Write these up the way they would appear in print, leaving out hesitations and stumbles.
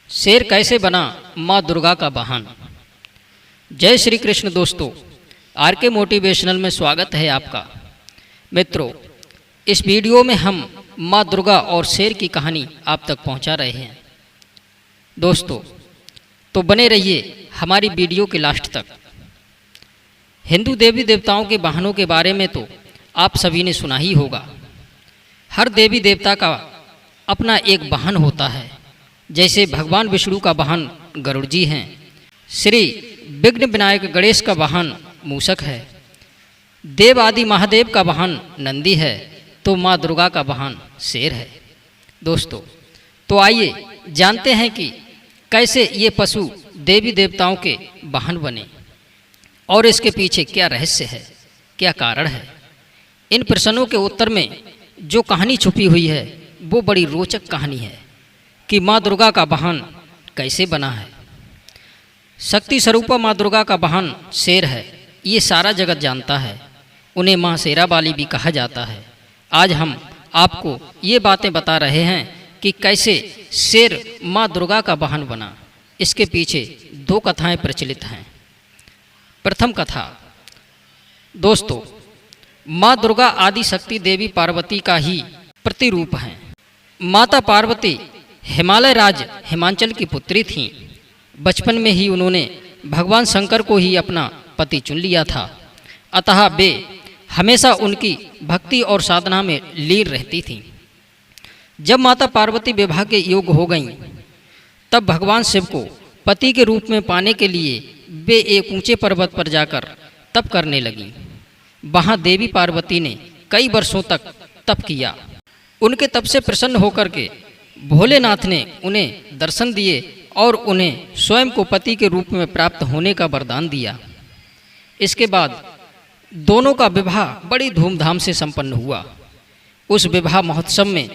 शेर कैसे बना माँ दुर्गा का वाहन। जय श्री कृष्ण दोस्तों, आर के मोटिवेशनल में स्वागत है आपका। मित्रों, इस वीडियो में हम माँ दुर्गा और शेर की कहानी आप तक पहुंचा रहे हैं। दोस्तों, तो बने रहिए हमारी वीडियो के लास्ट तक। हिंदू देवी देवताओं के वाहनों के बारे में तो आप सभी ने सुना ही होगा। हर देवी देवता का अपना एक वाहन होता है। जैसे भगवान विष्णु का वाहन गरुड़ जी हैं, श्री विघ्न विनायक गणेश का वाहन मूषक है, देव आदि महादेव का वाहन नंदी है, तो माँ दुर्गा का वाहन शेर है। दोस्तों, तो आइए जानते हैं कि कैसे ये पशु देवी देवताओं के वाहन बने और इसके पीछे क्या रहस्य है, क्या कारण है। इन प्रश्नों के उत्तर में जो कहानी छुपी हुई है वो बड़ी रोचक कहानी है कि माँ दुर्गा का वाहन कैसे बना है। शक्ति स्वरूपा माँ दुर्गा का वाहन शेर है, ये सारा जगत जानता है। उन्हें माँ शेरावाली भी कहा जाता है। आज हम आपको ये बातें बता रहे हैं कि कैसे शेर माँ दुर्गा का वाहन बना। इसके पीछे दो कथाएं प्रचलित हैं। प्रथम कथा, दोस्तों, माँ दुर्गा आदि शक्ति देवी पार्वती का ही प्रतिरूप हैं। माता पार्वती हिमालय राज हिमाचल की पुत्री थीं। बचपन में ही उन्होंने भगवान शंकर को ही अपना पति चुन लिया था, अतः वे हमेशा उनकी भक्ति और साधना में लीन रहती थीं। जब माता पार्वती विवाह के योग्य हो गईं, तब भगवान शिव को पति के रूप में पाने के लिए वे एक ऊंचे पर्वत पर जाकर तप करने लगीं। वहाँ देवी पार्वती ने कई वर्षों तक तप किया। उनके तप से प्रसन्न होकर के भोलेनाथ ने उन्हें दर्शन दिए और उन्हें स्वयं को पति के रूप में प्राप्त होने का वरदान दिया। इसके बाद दोनों का विवाह बड़ी धूमधाम से संपन्न हुआ। उस विवाह महोत्सव में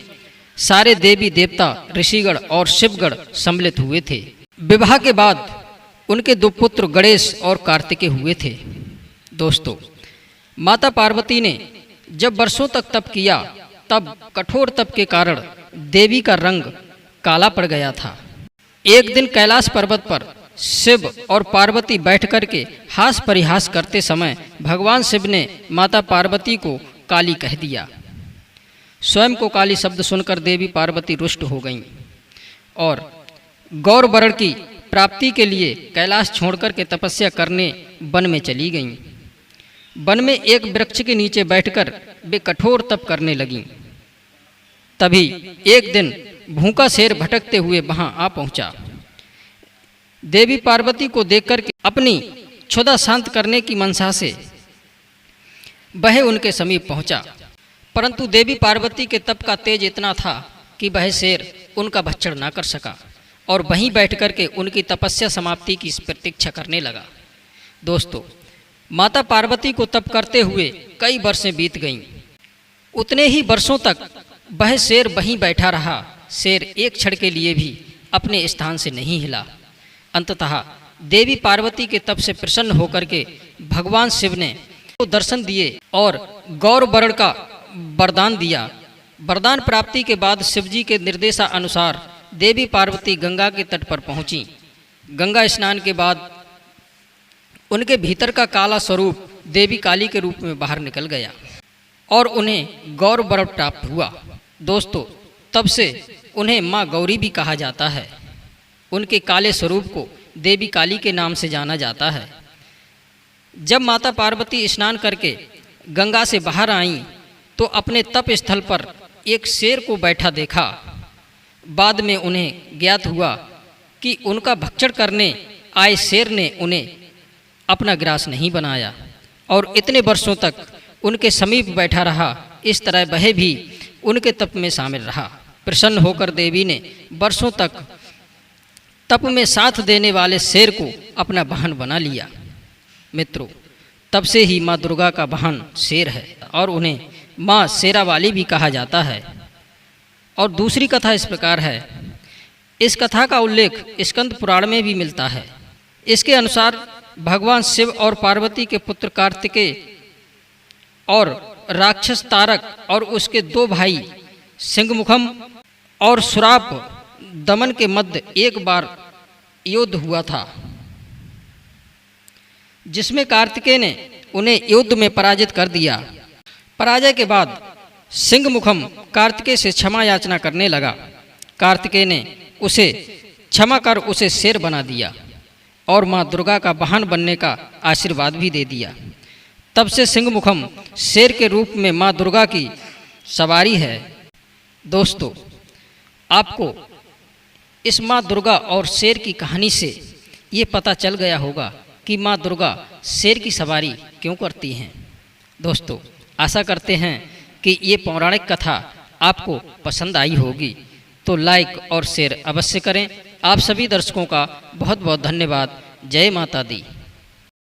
सारे देवी देवता, ऋषिगण और शिवगण सम्मिलित हुए थे। विवाह के बाद उनके दो पुत्र गणेश और कार्तिकेय हुए थे। दोस्तों, माता पार्वती ने जब वर्षों तक तप किया, तब कठोर तप के कारण देवी का रंग काला पड़ गया था। एक दिन कैलाश पर्वत पर शिव और पार्वती बैठ कर के हास परिहास करते समय भगवान शिव ने माता पार्वती को काली कह दिया। स्वयं को काली शब्द सुनकर देवी पार्वती रुष्ट हो गईं और गौर वर्ण की प्राप्ति के लिए कैलाश छोड़कर के तपस्या करने वन में चली गईं। वन में एक वृक्ष के नीचे बैठकर वे कठोर तप करने लगीं। तभी एक दिन भूखा शेर भटकते हुए वहां आ पहुंचा। देवी पार्वती को देखकर के अपनी क्षुधा शांत करने की मनसा से वह उनके समीप पहुंचा, परंतु देवी पार्वती के तप का तेज इतना था कि वह शेर उनका भक्षण ना कर सका और वहीं बैठकर के उनकी तपस्या समाप्ति की प्रतीक्षा करने लगा। दोस्तों, माता पार्वती को तप करते हुए कई वर्षें बीत गईं। उतने ही वर्षों तक वह शेर वहीं बैठा रहा। शेर एक क्षण के लिए भी अपने स्थान से नहीं हिला। अंततः देवी पार्वती के तप से प्रसन्न होकर के भगवान शिव ने तो दर्शन दिए और गौर वर्ण का वरदान दिया। वरदान प्राप्ति के बाद शिवजी के निर्देशानुसार देवी पार्वती गंगा के तट पर पहुंची। गंगा स्नान के बाद उनके भीतर का काला स्वरूप देवी काली के रूप में बाहर निकल गया और उन्हें गौर वर्ण प्राप्त हुआ। दोस्तों, तब से उन्हें माँ गौरी भी कहा जाता है। उनके काले स्वरूप को देवी काली के नाम से जाना जाता है। जब माता पार्वती स्नान करके गंगा से बाहर आईं तो अपने तप स्थल पर एक शेर को बैठा देखा। बाद में उन्हें ज्ञात हुआ कि उनका भक्षण करने आए शेर ने उन्हें अपना ग्रास नहीं बनाया और इतने वर्षों तक उनके समीप बैठा रहा। इस तरह वह भी उनके तप में शामिल रहा। प्रसन्न होकर देवी ने वर्षों तक तप में साथ देने वाले शेर को अपना वाहन बना लिया। मित्रों, तब से ही माँ दुर्गा का वाहन शेर है और उन्हें माँ शेरावाली भी कहा जाता है। और दूसरी कथा इस प्रकार है। इस कथा का उल्लेख स्कंद पुराण में भी मिलता है। इसके अनुसार भगवान शिव और पार्वती के पुत्र कार्तिकेय और राक्षस तारक और उसके दो भाई सिंहमुखम और सुराप दमन के मध्य एक बार युद्ध हुआ था, जिसमें कार्तिकेय ने उन्हें युद्ध में पराजित कर दिया। पराजय के बाद सिंहमुखम कार्तिकेय से क्षमा याचना करने लगा। कार्तिकेय ने उसे क्षमा कर उसे शेर बना दिया और माँ दुर्गा का वाहन बनने का आशीर्वाद भी दे दिया। तब से सिंहमुखम शेर के रूप में माँ दुर्गा की सवारी है। दोस्तों, आपको इस माँ दुर्गा और शेर की कहानी से ये पता चल गया होगा कि माँ दुर्गा शेर की सवारी क्यों करती हैं। दोस्तों, आशा करते हैं कि ये पौराणिक कथा आपको पसंद आई होगी, तो लाइक और शेयर अवश्य करें। आप सभी दर्शकों का बहुत बहुत धन्यवाद। जय माता दी।